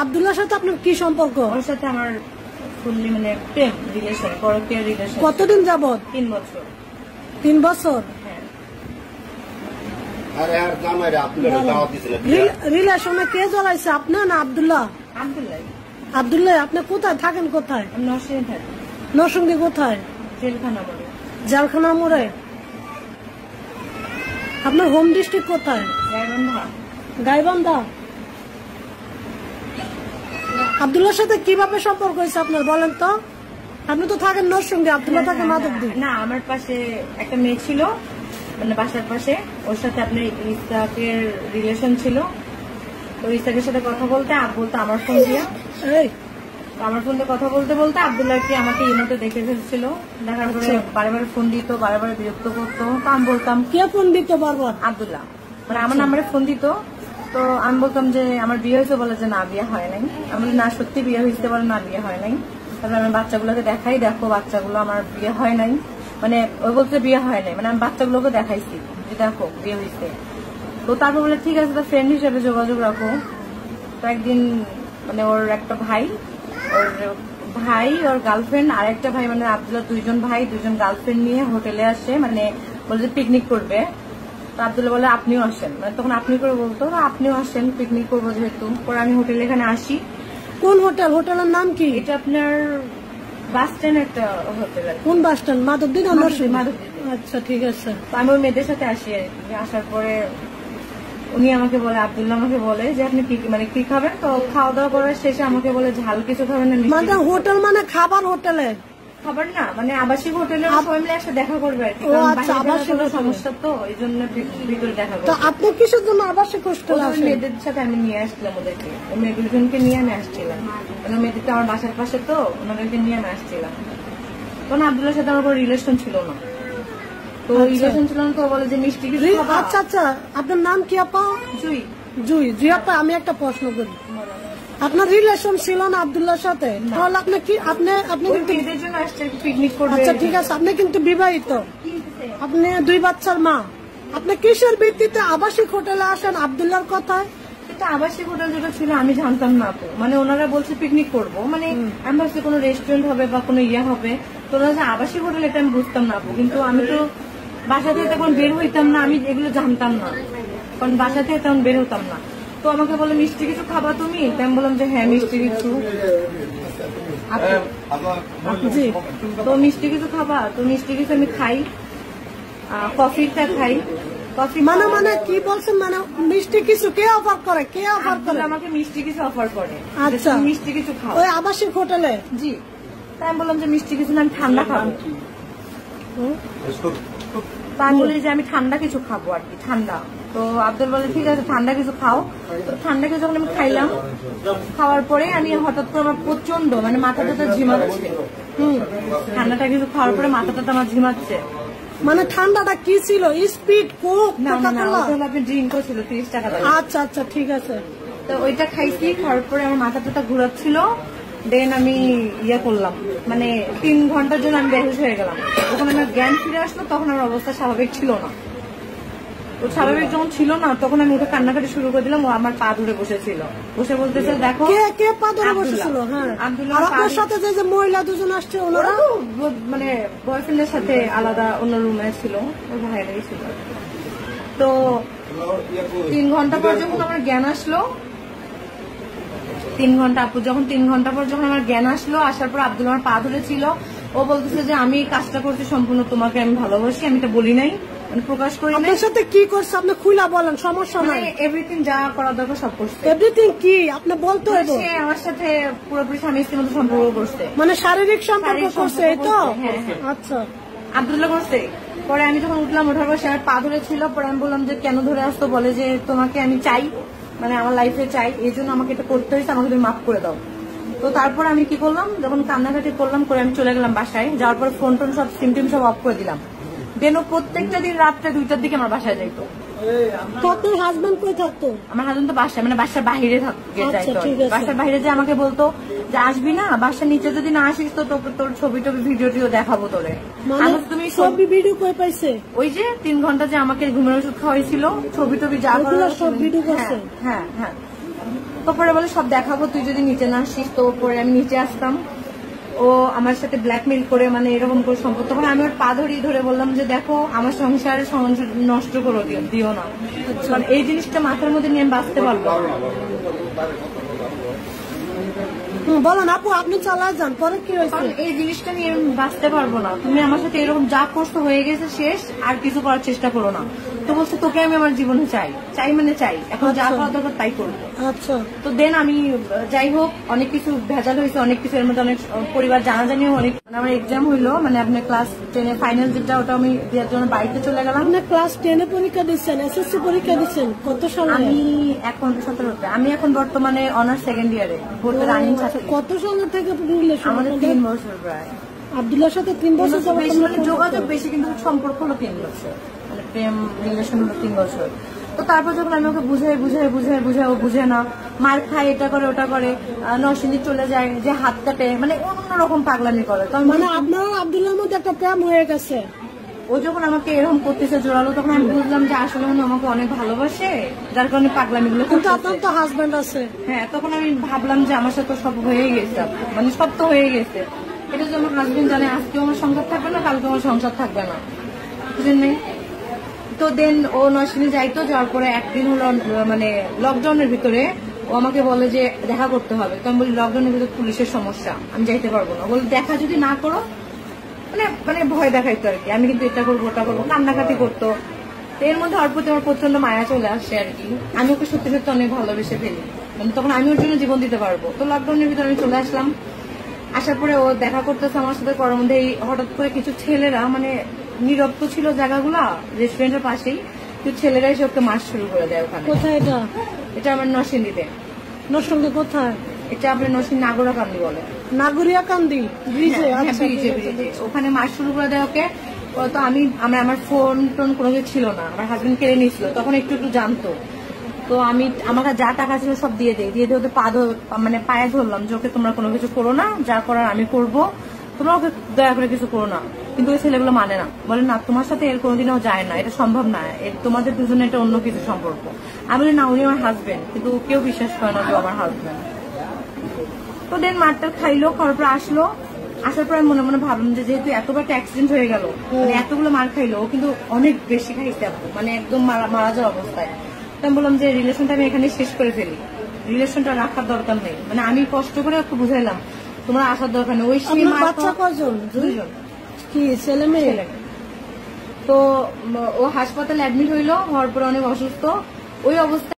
আব্দুল্লাহর সাথে আপনার কি সম্পর্ক? ওর সাথে আমার ফুললি মানে প্রেম রিলেশন, পরকীয়া রিলেশন। কতদিন যাবত? 3 বছর। 3 বছর? রিলেশনে কে জড়াইছে, আপনি না আব্দুল্লাহ? আব্দুল্লাহ। আব্দুল্লাহ, আপনি কোথায় থাকেন? কোথায়? নরসিংদী থাকি। নরসিংদী কোথায়? জেলখানা মোড়ে। জেলখানা মোড়ে। আপনার হোম ডিস্ট্রিক্ট কোথায়? গাইবান্ধা। গাইবান্ধা। আব্দুল্লাহর সাথে কিভাবে সম্পর্ক হয়েছে আপনার বলেন তো? আপনি তো থাকেন নরসিংদী, আব্দুল্লাহ থাকে মাধবদী। না, আমার পাশে একটা মেয়ে ছিল, মানে বাসার পাশে, ওর সাথে আপনার ইসরাকের রিলেশন ছিল। তো ইসরাকের সাথে কথা বলতে বলতে আমার ফোন দিয়া, আমার ফোন দিয়ে কথা বলতে বলতে আব্দুল্লাহ কি আমাকে ইমোতে দেখে ফেলছিল। দেখার পরে বারে ফোন দিত, বারে বিরক্ত করতো। তো আমি বলতাম, কে ফোন দিত বারবার? আব্দুল্লাহ, মানে আমার নাম্বারে ফোন দিত। তো আমি বলতাম যে আমার বিয়ে হয়েছে, বলে যে না বিয়ে হয় নাই। আমি না সত্যি বিয়ে হয়েছে, বলে না বিয়ে হয় নাই। তাহলে আমি বাচ্চাগুলোকে দেখাই, দেখো বাচ্চাগুলো আমার বিয়ে হয় নাই, মানে ওই বলতে বিয়ে হয় নাই, মানে আমি বাচ্চাগুলোকে দেখাইছি যে দেখো বিয়ে হয়েছে। তো তারপর বলে ঠিক আছে, তো ফ্রেন্ড হিসেবে যোগাযোগ রাখো। তো একদিন মানে ওর একটা ভাই, ওর গার্লফ্রেন্ড আর একটা ভাই, মানে আব্দুল্লাহ 2জন ভাই 2জন গার্লফ্রেন্ড নিয়ে হোটেলে আসে, মানে বলে যে পিকনিক করবে। তো আব্দুল্লাহ বলে আপনিও আসেন, মানে তখন আপনি করে বলতো, আপনিও আসেন পিকনিক করবো যেহেতু। পরে আমি হোটেলে এখানে আসি। কোন হোটেল? হোটেলের নাম কি? এটা আপনার বাস স্ট্যান্ড একটা হোটেল। কোন বাস স্ট্যান্ড? মাধবদী না নরসিংদী? মাধবদী। আচ্ছা ঠিক আছে। আমি ওই মেয়েদের সাথে আসি আর কি। আসার পরে উনি আমাকে বলে, আব্দুল্লাহ আমাকে বলে যে আপনি কি মানে কি খাবেন? তো খাওয়া দাওয়া করার শেষে আমাকে বলে ঝাল কিছু খাবেন না? মানে হোটেল মানে খাবার হোটেলে? খাবার না, মানে আবাসিক হোটেলে সবাই মিলে একসাথে দেখা করবে আর কি। সমস্যা তো এই জন্য ভিতরে দেখা করবে। তো আপনি কিসের জন্য আবাসিক হোস্টেলে আসেন? মেয়েদের সাথে আমি নিয়ে আসছিলাম ওদেরকে, মেয়ে 2জনকে নিয়ে আমি আসছিলাম। মানে মেয়েদেরকে আমার বাসার পাশে, তো ওনাদেরকে নিয়ে আমি আসছিলাম। তখন আব্দুল্লাহর সাথে আমার কোনো রিলেশন ছিল না। তো রিলেশন ছিল না, তো বলে যে মিষ্টি কিছু। আচ্ছা আচ্ছা, আপনার নাম কি আপা? জুই। জুই। জুই আপা, আমি একটা প্রশ্ন করি, আপনার রিলেশন ছিল না আব্দুল্লাহর সাথে? তাহলে আপনি কি আপনি মেয়েদের জন্য আসছে পিকনিক করবে? আচ্ছা ঠিক আছে, আপনি কিন্তু বিবাহিত, আপনি 2 বাচ্চার মা, আপনি কিসের ভিত্তিতে আবাসিক হোটেলে আসেন আব্দুল্লাহর কথায়? এটা আবাসিক হোটেল যেটা ছিল আমি জানতাম না তো, মানে ওনারা বলছে পিকনিক করবো, মানে আমি ভাবছি কোনো রেস্টুরেন্ট হবে বা কোনো ইয়ে হবে। তো ওনারা যে আবাসিক হোটেল এটা আমি বুঝতাম না, কিন্তু আমি তো বাসা থেকে তখন বের হইতাম না, আমি এগুলো জানতাম না, কারণ বাসা থেকে তেমন বের হতাম না। তো আমাকে বলে মিষ্টি কিছু খাবা তুমি? আমি বললাম যে হ্যাঁ মিষ্টি কিছু। জি, তো মিষ্টি কিছু খাবা? তো মিষ্টি কিছু আমি খাই, কফিটা খাই। কফি মানে মানে কি বলছেন? মানে মিষ্টি কিছু কে অফার করে? কে অফার করে? আমাকে মিষ্টি কিছু অফার করে। আচ্ছা, মিষ্টি কিছু খাও ওই আবাসিক হোটেলে? জি। তাই আমি বললাম যে মিষ্টি কিছু না, আমি ঠান্ডা খাবো। তাই বলি যে আমি ঠান্ডা কিছু খাবো আর কি, ঠান্ডা। তো আব্দুল বলে ঠিক আছে ঠান্ডা কিছু খাও। তো ঠান্ডা কিছু যখন আমি খাইলাম, খাওয়ার পরে আমি হঠাৎ করে আমার প্রচন্ড মানে মাথাটা ঝিমাচ্ছে। ঠান্ডাটা কিছু খাওয়ার পরে মাথাটা আমার ঝিমাচ্ছে। মানে ঠান্ডাটা কি ছিল? Speed Coke? না আপনি ড্রিঙ্কও ছিল 30 টাকা। আচ্ছা আচ্ছা ঠিক আছে। তো ওইটা খাইছি, খাওয়ার পরে আমার মাথাটা ঘুরাচ্ছিল। দেন আমি ইয়ে করলাম, মানে 3 ঘন্টার জন্য আমি বেহুশ হয়ে গেলাম। যখন আমার জ্ঞান ফিরে আসলো তখন আমার অবস্থা স্বাভাবিক ছিল না। তো স্বাভাবিক যখন ছিল না তখন আমি উঠে কান্নাকাটি শুরু করে দিলাম। ও আমার পা ধরে বসেছিল, বসে বলতেছে দেখো। কে পা ধরে বসেছিল? হ্যাঁ, আব্দুল্লাহ। আপনার সাথে যে মহিলা 2জন আসছে ওনারা মানে বয়ফ্রেন্ডের সাথে আলাদা অন্য রুমে ছিল, ওর ভাইয়েরাই ছিল। তো 3 ঘন্টা পর যখন আমার জ্ঞান আসলো, 3 ঘন্টা যখন 3 ঘন্টা পর যখন আমার জ্ঞান আসলো, আসার পর আব্দুল আমার পা ধরেছিল। ও বলতেছে যে আমি কাজটা করছি সম্পূর্ণ তোমাকে, আমি ভালোবাসি, আমি এটা বলি নাই, মানে প্রকাশ করি নাই। আপনার সাথে কি করছে আপনি খুলে বলেন, সমস্যা নাই। এভরিথিং যা করা দরকার সব করছে। এভরিথিং কি আপনি বলতে হবে? সে আমার সাথে পুরোপুরি স্বামী স্ত্রীর মতো সম্পর্ক করছে, মানে শারীরিক সম্পর্ক করছে, এই তো? আচ্ছা, আব্দুল্লাহ করছে। পরে আমি যখন উঠলাম, ওঠার পর সে আমার পা ধরেছিল। পরে আমি বললাম যে কেন ধরে আসতো? বলে যে তোমাকে আমি চাই, মানে আমার লাইফে চাই, এই জন্য আমাকে এটা করতে হয়েছে, আমাকে তুমি মাফ করে দাও। তো তারপর আমি কি করলাম, যখন কান্নাকাটি করলাম করে আমি চলে গেলাম বাসায়। যাওয়ার পর ফোন টোন সব সিম টিম সব অফ করে দিলাম। দেন ও প্রত্যেকটা দিন রাত্রে 2টার দিকে আমার বাসায় যাইতো। তো আপনার হাজবেন্ড কই থাকতো? আমার হাজবেন্ড তো বাসায়, মানে বাসার বাহিরে যাইতো। বাসার বাহিরে যে আমাকে বলতো যে আসবি না, বাসার নিচে যদি না আসিস তো তোর ছবি টবি ভিডিও টিও দেখাবো তোরে। তুমি ছবি ভিডিও কই পাইছে? ওই যে 3 ঘন্টা যে আমাকে ঘুমের ওষুধ খাওয়াইছিল, ছবি টবি যা করার সব ভিডিও করছে। হ্যাঁ হ্যাঁ, তো পরে বলে সব দেখাবো, তুই যদি নিচে না আসিস। তো পরে আমি নিচে আসতাম, ও আমার সাথে ব্ল্যাকমেল করে মানে এরকম করে সম্পর্ক। তখন আমি ওর পা ধরে বললাম যে দেখো আমার সংসার নষ্ট করে দিও না, কারণ এই জিনিসটা মাথার মধ্যে নিয়ে আমি বাঁচতে পারবো। বলেন আপু, আপনি চালা যান, পরে কি হয়েছে? এই জিনিসটা নিয়ে আমি বাঁচতে পারবো না, তুমি আমার সাথে এরকম যা করছো হয়ে গেছে, শেষ, আর কিছু করার চেষ্টা করো না। তো বলছে তোকে আমি আমার জীবনে চাই, মানে চাই, এখন যা করা দরকার তাই করবো। আচ্ছা, তো দেন আমি যাই হোক অনেক কিছু ভেজাল হয়েছে, অনেক কিছু এর মধ্যে, অনেক পরিবার জানাজানিও অনেক। আমার এক্সাম হইলো, মানে আপনার ক্লাস 10 ফাইনাল যেটা, ওটা আমি দেওয়ার জন্য বাড়িতে চলে গেলাম। আপনি ক্লাস 10 পরীক্ষা দিচ্ছেন, এসএসসি পরীক্ষা দিচ্ছেন কত সালে? আমি এখন 17তে, আমি এখন বর্তমানে অনার্স সেকেন্ড ইয়ারে ভর্তি রানিং ছাত্রী। কত সাল থেকে রিলেশন? আমাদের 3 বছর প্রায়। আব্দুল্লাহর সাথে 3 বছর মানে যোগাযোগ বেশি, কিন্তু সম্পর্ক হলো 3 বছর, মানে প্রেম রিলেশন হলো 3 বছর। তো তারপর যখন আমি ওকে বুঝাই ও বুঝে না, মার খায়, এটা করে ওটা করে, নরসিংদী চলে যায়, যে হাত কাটে, মানে অন্যরকম পাগলামি করে। তো মানে আপনার আব্দুল্লাহর মধ্যে একটা প্রেম হয়ে গেছে। ও যখন আমাকে এরকম করতেছে জোরালো, তখন আমি বুঝলাম যে আসলে উনি আমাকে অনেক ভালোবাসে, যার কারণে পাগলামি গুলো। কিন্তু আপনার তো হাজবেন্ড আছে। হ্যাঁ, তখন আমি ভাবলাম যে আমার সাথে সব হয়ে গেছে, মানে সব তো হয়ে গেছে। এটা যে আমার হাজবেন্ড জানে, আজকেও আমার সংসার থাকবে না, কালকে আমার সংসার থাকবে না, বুঝলেন। তো দেন ও নরসিংদী যাইতো, যাওয়ার পরে একদিন হলো মানে লকডাউনের ভিতরে ও আমাকে বলে যে দেখা করতে হবে। তো আমি বলি লকডাউনের ভিতরে পুলিশের সমস্যা, আমি যাইতে পারবো না। বলে দেখা যদি না করো, মানে ভয় দেখাইতো আর কি। আমি কিন্তু এটা করবো ওটা করবো, কান্নাকাটি করতো। তো এর মধ্যে অল্প আমার প্রচন্ড মায়া চলে আসছে আর কি। আমি ওকে সত্যি সত্যি অনেক ভালোবেসে ফেলি, মানে তখন আমি ওর জন্য জীবন দিতে পারবো। তো লকডাউনের ভিতরে আমি চলে আসলাম। আসার পরে ও দেখা করতেছে আমার সাথে, করার মধ্যে হঠাৎ করে কিছু ছেলেরা, মানে নীরব তো ছিল জায়গাগুলা রেস্টুরেন্টের পাশেই, কিছু ছেলেরা এসে ওকে মাস শুরু করে দেয় ওখানে। কোথায় এটা? এটা আমার নরসিংদীতে। নরসিংদী কোথায়? এটা আপনার নরসিংদী নাগরাকান্দি বলে, নাগরিয়াকান্দি ব্রিজে। আচ্ছা, ওখানে মাস শুরু করে দেয় ওকে। তো আমার ফোন টোন কোনো কিছু ছিল না, আমার হাজবেন্ড কেড়ে নিয়েছিল, তখন একটু জানতো। তো আমি আমাকে যা টাকা ছিল সব দিয়ে ওদের মানে পায়ে ধরলাম যে ওকে তোমরা কোনো কিছু করো না, যা করার আমি করবো, তোমরা ওকে দয়া করে কিছু করো না। কিন্তু ওই ছেলেগুলো মানে না, বলে না তোমার সাথে এর কোনোদিনও যায় না, এটা সম্ভব না, তোমাদের দুজনে এটা অন্য কিছু সম্পর্ক। আমি বলি না, উনি আমার হাজবেন্ড, কিন্তু কেউ বিশ্বাস করে না যে আমার হাজবেন্ড। তো দেন মারটার খাইলো, খাওয়ার পর আসার পর আমি মনে মনে ভাবলাম যে যেহেতু এতবার অ্যাক্সিডেন্ট হয়ে গেল, মানে এতগুলো মার খাইলো, ও কিন্তু অনেক বেশি খাইছে, মানে একদম মারা যাওয়া অবস্থায়। তো আমি বললাম যে রিলেশনটা আমি এখানে শেষ করে ফেলি, রিলেশনটা রাখার দরকার নেই। মানে আমি কষ্ট করে একটু বুঝাইলাম তোমরা আসার দরকার নেই। ওই বাচ্চা কজন? 2জন। কি ছেলে মেয়ে? তো ও হাসপাতালে অ্যাডমিট হইলো, হওয়ার পরে অনেক অসুস্থ, ওই অবস্থায়